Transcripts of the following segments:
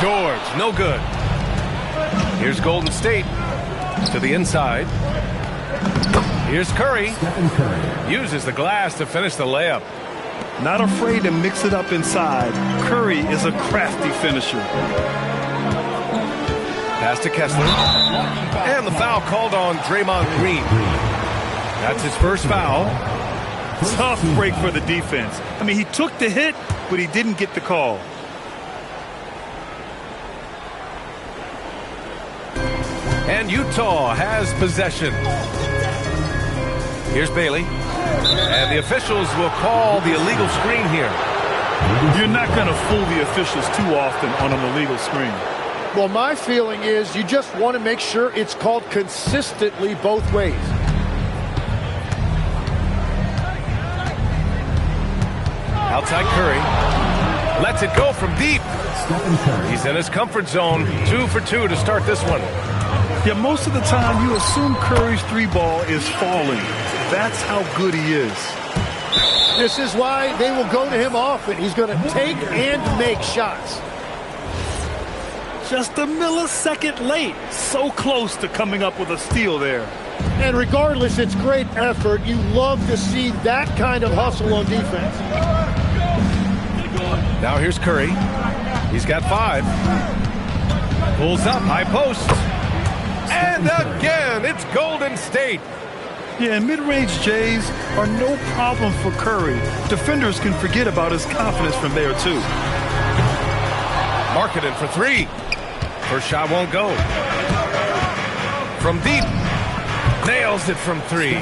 George, no good. Here's Golden State to the inside. Here's Curry. Uses the glass to finish the layup. Not afraid to mix it up inside. Curry is a crafty finisher. Pass to Kessler. And the foul called on Draymond Green. That's his first foul. Tough break for the defense. I mean, he took the hit, but he didn't get the call. And Utah has possession. Here's Bailey. And the officials will call the illegal screen here. You're not going to fool the officials too often on an illegal screen. Well, my feeling is you just want to make sure it's called consistently both ways. Outside Curry. Lets it go from deep. He's in his comfort zone. 2 for 2 to start this one. Yeah, most of the time you assume Curry's three ball is falling. That's how good he is. This is why they will go to him often. He's going to take and make shots. Just a millisecond late. So close to coming up with a steal there. And regardless, it's great effort. You love to see that kind of hustle on defense. Now here's Curry. He's got 5. Pulls up, high post. And again, it's Golden State. Yeah, mid-range Jays are no problem for Curry. Defenders can forget about his confidence from there, too. Marketing for 3. First shot won't go. From deep. Nails it from 3.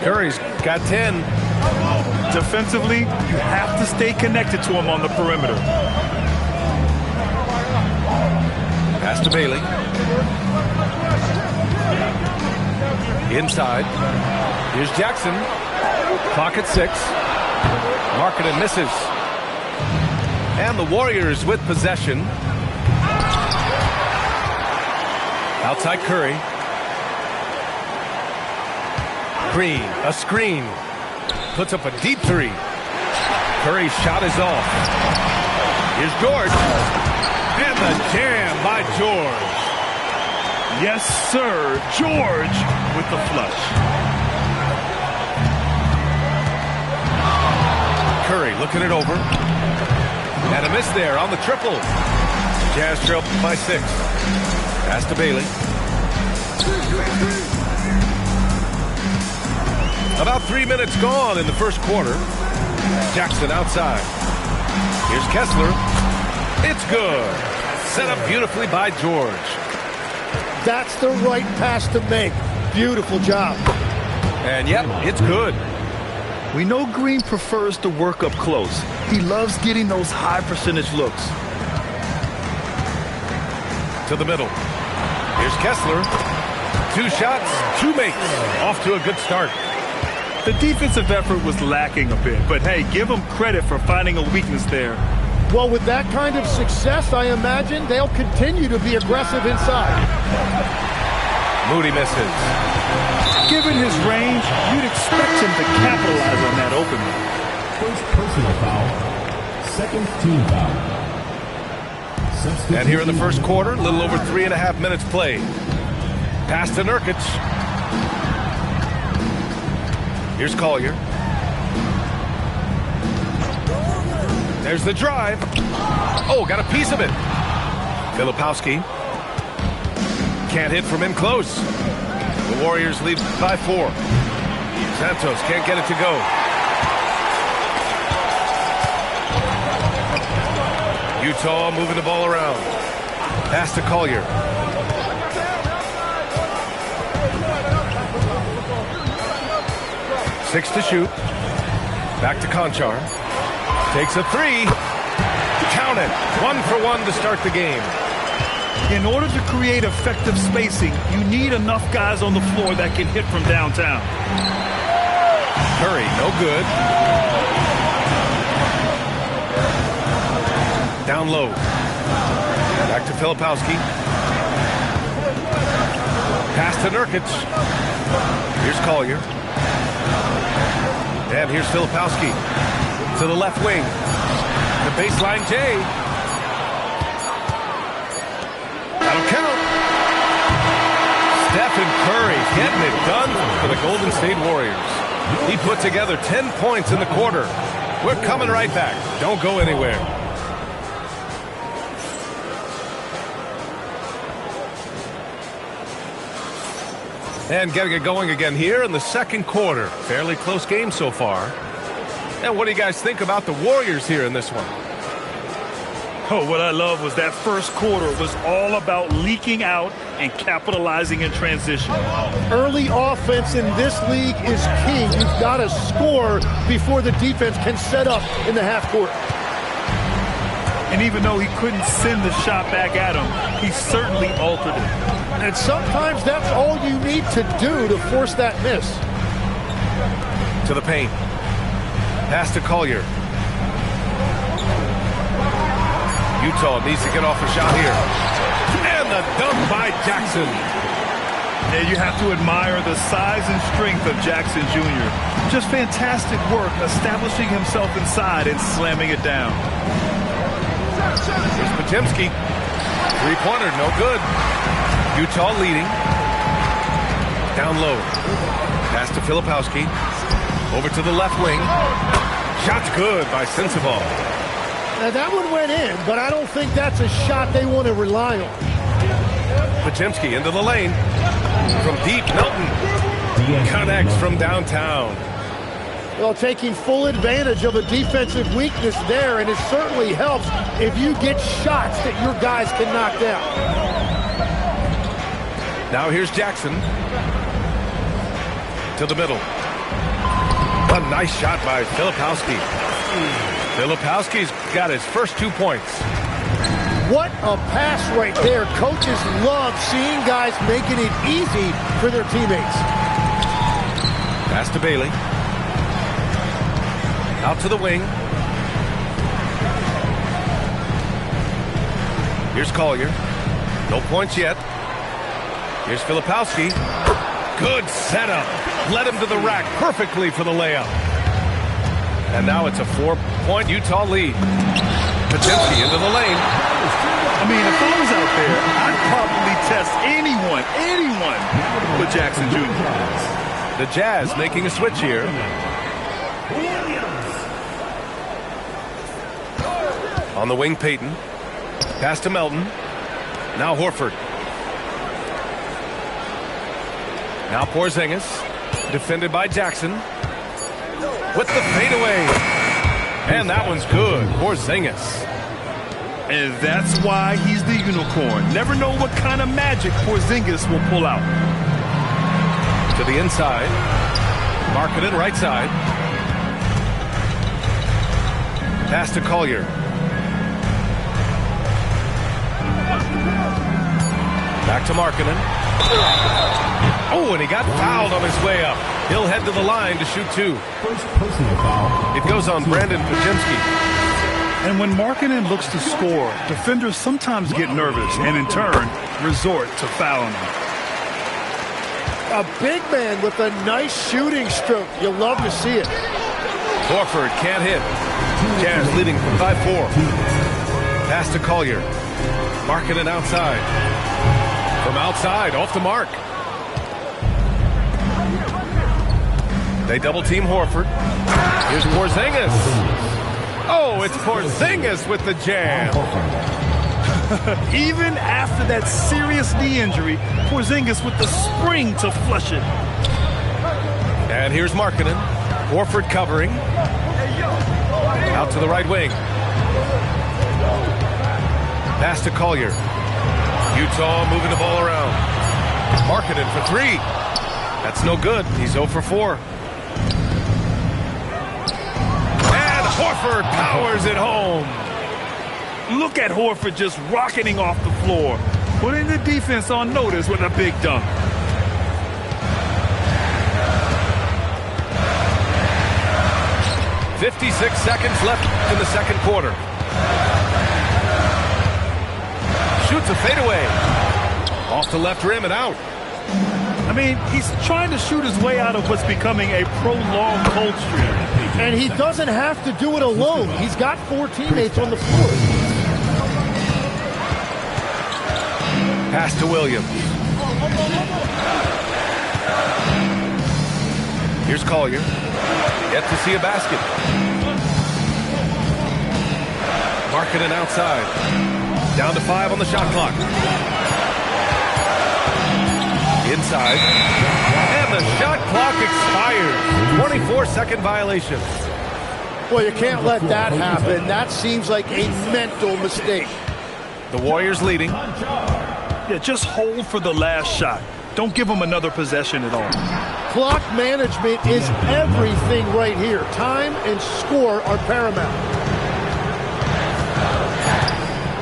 Curry's got 10. Defensively, you have to stay connected to him on the perimeter. Pass to Bailey. Inside. Here's Jackson. Clock at 6. Markkanen misses. And the Warriors with possession. Outside Curry. Green, a screen. Puts up a deep 3. Curry's shot is off. Here's George. And the jam by George. Yes, sir. George with the flush. Curry looking it over. And a miss there on the triple. Jazz trail by 6. Pass to Bailey. About 3 minutes gone in the first quarter. Jackson outside. Here's Kessler. It's good. Set up beautifully by George. That's the right pass to make. Beautiful job. And yep, it's good. We know Green prefers to work up close. He loves getting those high percentage looks. To the middle. Here's Kessler. 2 shots, 2 makes. Off to a good start. The defensive effort was lacking a bit, but hey, give them credit for finding a weakness there. Well, with that kind of success, I imagine they'll continue to be aggressive inside. Moody misses. Given his range, you'd expect him to capitalize on that opening. First personal foul. Second team foul. And here in the first quarter, a little over 3.5 minutes played. Pass to Nurkic. Here's Collier. There's the drive. Oh, got a piece of it. Filipowski. Can't hit from in close. The Warriors lead by 4. Santos can't get it to go. Utah moving the ball around. Pass to Collier. Six to shoot. Back to Conchar. Takes a 3. Count it. 1 for 1 to start the game. In order to create effective spacing, you need enough guys on the floor that can hit from downtown. Curry, no good. Down low. Back to Filipowski. Pass to Nurkic. Here's Collier. And here's Filipowski to the left wing. The baseline J. Stephen Curry getting it done for the Golden State Warriors. He put together 10 points in the quarter. We're coming right back. Don't go anywhere. And getting it going again here in the second quarter. Fairly close game so far. And what do you guys think about the Warriors here in this one? Oh, what I love was that first quarter was all about leaking out and capitalizing in transition. Early offense in this league is key. You've got to score before the defense can set up in the half court. And even though he couldn't send the shot back at him, he certainly altered it. And sometimes that's all you need to do to force that miss. To the paint. Pass to Collier. Utah needs to get off a shot here. And the dunk by Jackson. Yeah, you have to admire the size and strength of Jackson Jr. Just fantastic work establishing himself inside and slamming it down. Here's Podziemski. Three-pointer, no good. Utah leading. Down low. Pass to Filipowski. Over to the left wing. Shot's good by Sensabaugh. Now that one went in, but I don't think that's a shot they want to rely on. Podziemski into the lane. From deep, Melton connects from downtown. Well, taking full advantage of a defensive weakness there, and it certainly helps if you get shots that your guys can knock down. Now here's Jackson. To the middle. A nice shot by Filipowski. Filipowski's got his first 2 points. What a pass right there. Coaches love seeing guys making it easy for their teammates. Pass to Bailey. Out to the wing. Here's Collier. No points yet. Here's Filipowski. Good setup. Led him to the rack perfectly for the layup. And now it's a 4-point Utah lead. Podziemski into the lane. I mean, if I was out there, I'd probably test anyone but Jackson Jr. The Jazz making a switch here. On the wing, Payton. Pass to Melton. Now Horford. Now Porzingis. Defended by Jackson. With the fadeaway. And that one's good. Porzingis. And that's why he's the unicorn. Never know what kind of magic Porzingis will pull out. To the inside. Markkanen right side. Pass to Collier. Back to Markkanen. Oh, and he got fouled on his way up. He'll head to the line to shoot 2. First personal foul. It goes on Brandon Podziemski. And when Markkanen looks to score, defenders sometimes get nervous and in turn resort to fouling him. A big man with a nice shooting stroke. You'll love to see it. Horford can't hit. Jazz leading by 4. Pass to Collier. Markkanen outside. From outside, off the mark. They double team Horford. Here's Porzingis. Oh, it's Porzingis with the jam. Even after that serious knee injury, Porzingis with the spring to flush it. And here's Markkanen. Horford covering. Out to the right wing. Pass to Collier. Utah moving the ball around. Markkanen for 3. That's no good. He's 0 for 4. And Horford powers it home. Look at Horford just rocketing off the floor, putting the defense on notice with a big dunk. .56 seconds left in the second quarter. Shoots a fadeaway. Off the left rim and out. I mean, he's trying to shoot his way out of what's becoming a prolonged cold streak. And he doesn't have to do it alone. He's got 4 teammates on the floor. Pass to Williams. Here's Collier. Yet to see a basket. Markkanen outside. Down to 5 on the shot clock. Inside. And the shot clock expires. 24-second violation. Well, you can't let that happen. That seems like a mental mistake. The Warriors leading. Yeah, just hold for the last shot. Don't give them another possession at all. Clock management is everything right here. Time and score are paramount.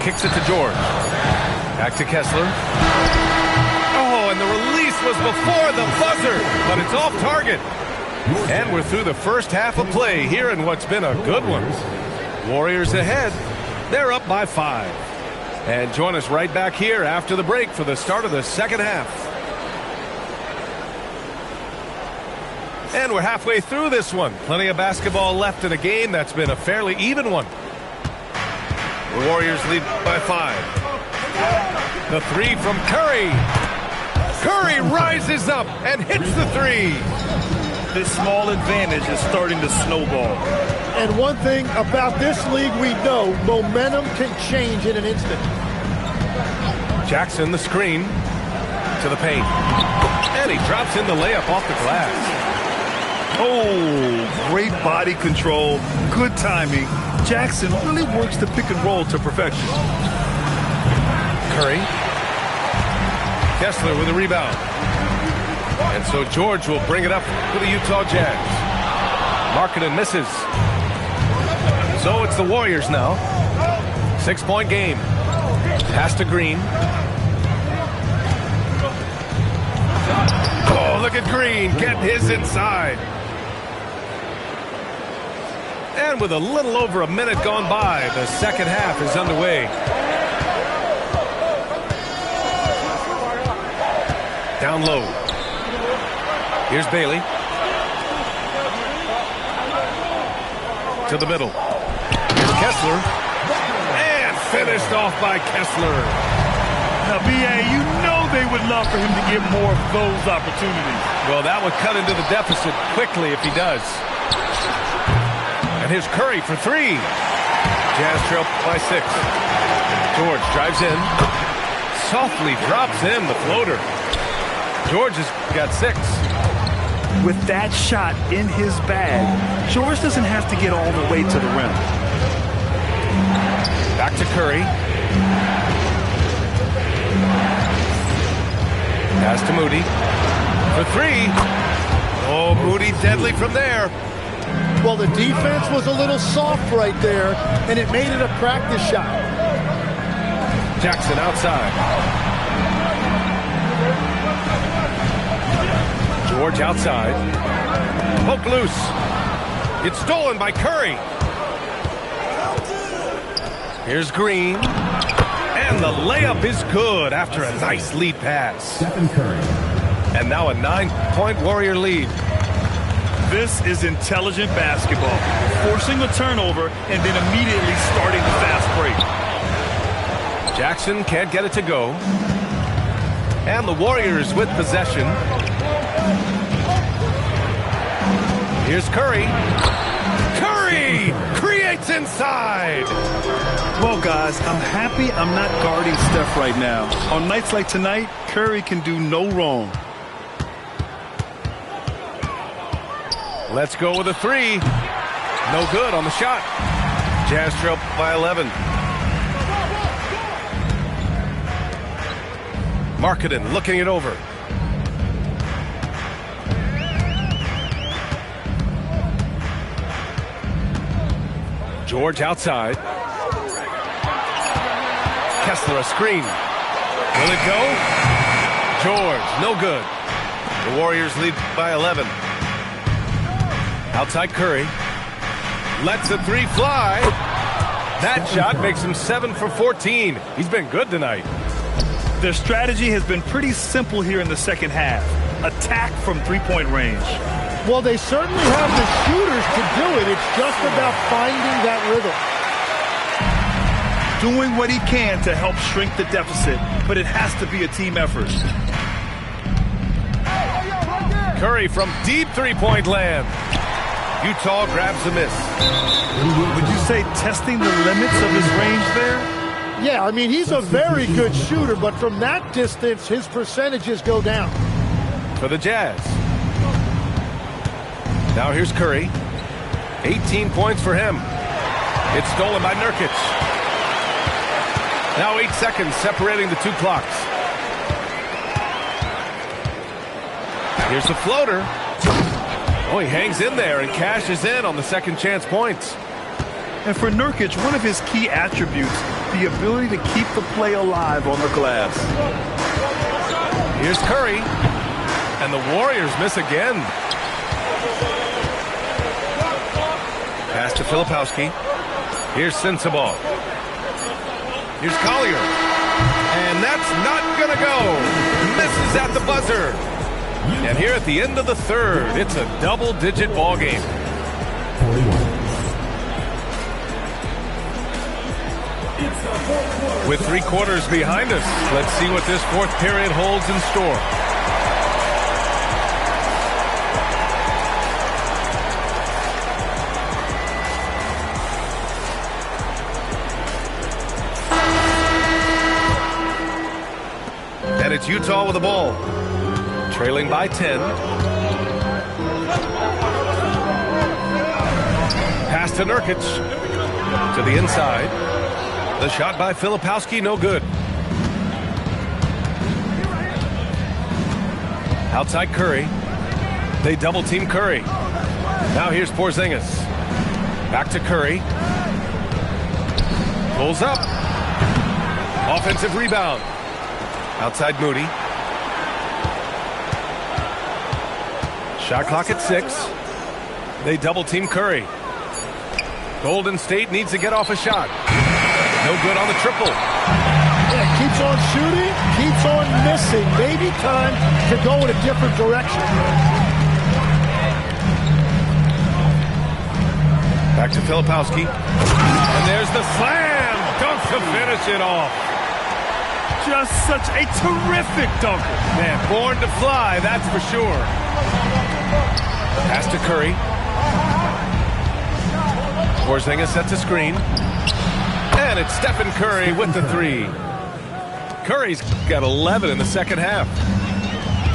Kicks it to George. Back to Kessler. Oh, and the release was before the buzzer, but it's off target. And we're through the first half of play here in what's been a good one. Warriors ahead. They're up by 5. And join us right back here after the break for the start of the second half. And we're halfway through this one. Plenty of basketball left in a game that's been a fairly even one. The Warriors lead by 5. The 3 from Curry. Curry rises up and hits the 3. This small advantage is starting to snowball. And one thing about this league we know, momentum can change in an instant. Jackson the screen to the paint. And he drops in the layup off the glass. Oh, great body control, good timing. Jackson really works the pick and roll to perfection. Curry. Kessler with a rebound. And so George will bring it up for the Utah Jazz. Markkanen misses. So it's the Warriors now. 6-point game. Pass to Green. Oh, look at Green getting his inside. And with a little over a minute gone by, the second half is underway. Down low. Here's Bailey. To the middle. Here's Kessler. And finished off by Kessler. Now, B.A., you know they would love for him to get more of those opportunities. Well, that would cut into the deficit quickly if he does. And here's Curry for 3. Jazz trail by 6. George drives in. Softly drops in the floater. George has got 6. With that shot in his bag, George doesn't have to get all the way to the rim. Back to Curry. Pass to Moody. For 3. Oh, Moody deadly from there. Well, the defense was a little soft right there, and it made it a practice shot. Jackson outside. George outside. Poked loose. It's stolen by Curry. Here's Green. And the layup is good after a nice lead pass. Stephen Curry. And now a 9-point Warrior lead. This is intelligent basketball. Forcing a turnover and then immediately starting the fast break. Jackson can't get it to go. And the Warriors with possession. Here's Curry. Curry creates inside. Well, guys, I'm happy I'm not guarding Steph right now. On nights like tonight, Curry can do no wrong. Let's go with a 3. No good on the shot. Jazz trail by 11. Markkanen looking it over. George outside. Kessler a screen. Will it go? George, no good. The Warriors lead by 11. Outside Curry. Lets the 3 fly. That shot makes him 7 for 14. He's been good tonight. Their strategy has been pretty simple here in the second half. Attack from three-point range. Well, they certainly have the shooters to do it. It's just about finding that rhythm. Doing what he can to help shrink the deficit, but it has to be a team effort. Curry from deep three-point land. Utah grabs the miss. Would you say testing the limits of his range there? Yeah, I mean, he's a very good shooter, but from that distance, his percentages go down. For the Jazz. Now here's Curry. 18 points for him. It's stolen by Nurkic. Now 8 seconds separating the two clocks. Here's the floater. Oh, he hangs in there and cashes in on the second chance points. And for Nurkic, one of his key attributes, the ability to keep the play alive on the glass. Here's Curry. And the Warriors miss again. Pass to Filipowski. Here's Sensabaugh. Here's Collier. And that's not going to go. Misses at the buzzer. And here at the end of the third, it's a double-digit ball game. 41. With 3 quarters behind us, let's see what this fourth period holds in store. And it's Utah with the ball. Trailing by 10. Pass to Nurkic. To the inside. The shot by Filipowski, no good. Outside Curry. They double team Curry. Now here's Porzingis. Back to Curry. Pulls up. Offensive rebound. Outside Moody. Shot clock at 6. They double team Curry. Golden State needs to get off a shot. No good on the triple. Yeah, keeps on shooting, keeps on missing. Maybe time to go in a different direction. Back to Filipowski. And there's the slam dunk to finish it off. Just such a terrific dunker. Man, born to fly, that's for sure. Pass to Curry. Porzingis sets a screen. And it's Stephen Curry with the 3. Curry's got 11 in the second half.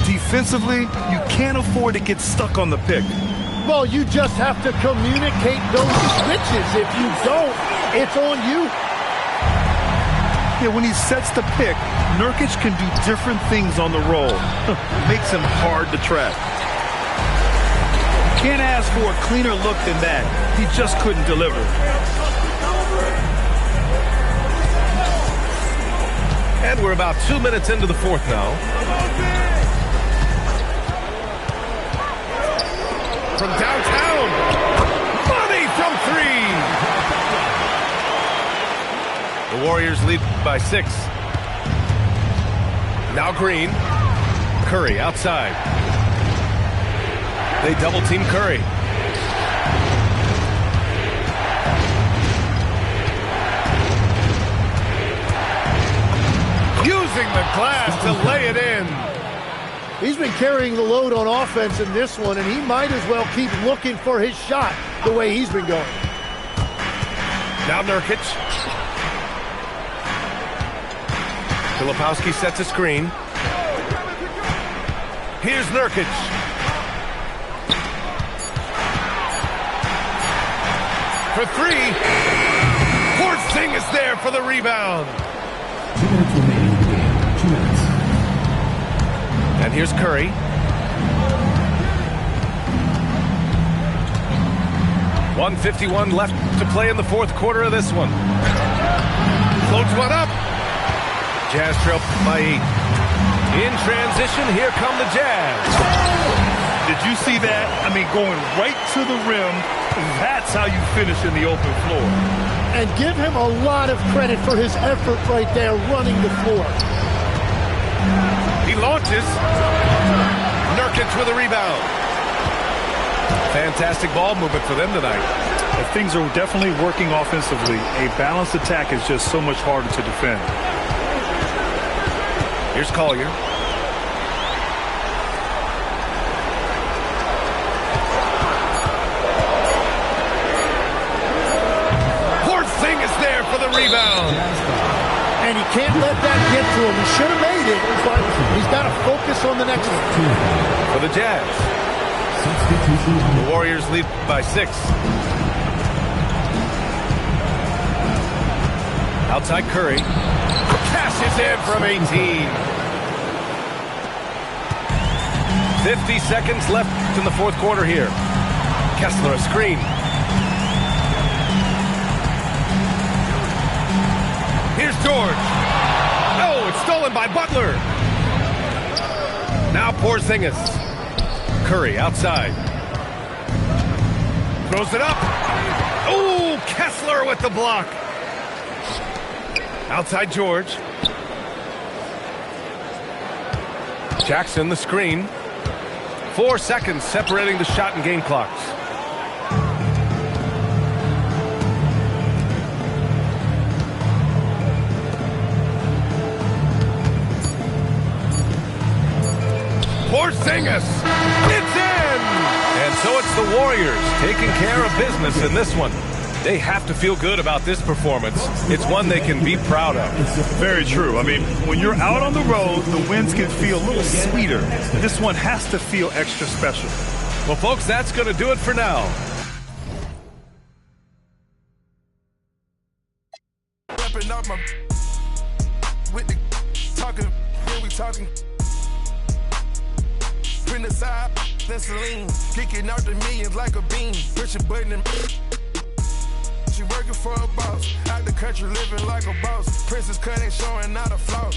Defensively, you can't afford to get stuck on the pick. Well, you just have to communicate those switches. If you don't, it's on you. Yeah, when he sets the pick, Nurkic can do different things on the roll. Makes him hard to track. Can't ask for a cleaner look than that. He just couldn't deliver. And we're about 2 minutes into the fourth now. From downtown. Money from 3. The Warriors lead by 6. Now Green. Curry outside. They double team Curry. Using the glass to lay it in. He's been carrying the load on offense in this one, and he might as well keep looking for his shot the way he's been going. Now Nurkic. Filipowski sets a screen. Here's Nurkic. For 3. Porzingis there for the rebound. 2 minutes remaining in the game. 2 minutes. And here's Curry. .151 left to play in the fourth quarter of this one. Floats one up. Jazz trail by 8. In transition, here come the Jazz. Did you see that? I mean, going right to the rim. That's how you finish in the open floor. And give him a lot of credit for his effort right there running the floor. He launches. Nurkic with a rebound. Fantastic ball movement for them tonight. Things are definitely working offensively. A balanced attack is just so much harder to defend. Here's Collier. the rebound. And he can't let that get to him. He should have made it, but he's got to focus on the next one. For the Jazz. The Warriors lead by 6. Outside Curry. Cashes in from 18. 50 seconds left in the fourth quarter here. Kessler, a screen. Here's George. Oh, it's stolen by Butler. Now Porzingis. Curry outside. Throws it up. Oh, Kessler with the block. Outside George. Jackson the screen. 4 seconds separating the shot and game clocks. Porzingis, it's in! And so it's the Warriors taking care of business in this one. They have to feel good about this performance. It's one they can be proud of. Very true. I mean, when you're out on the road, the wins can feel a little sweeter. This one has to feel extra special. Well, folks, that's going to do it for now. Up my with the talking, then we talking. Print aside, then Celine, kicking out the millions like a bean. Push a button and she working for a boss. Out the country, living like a boss. Princess cutting, showing not a flaw.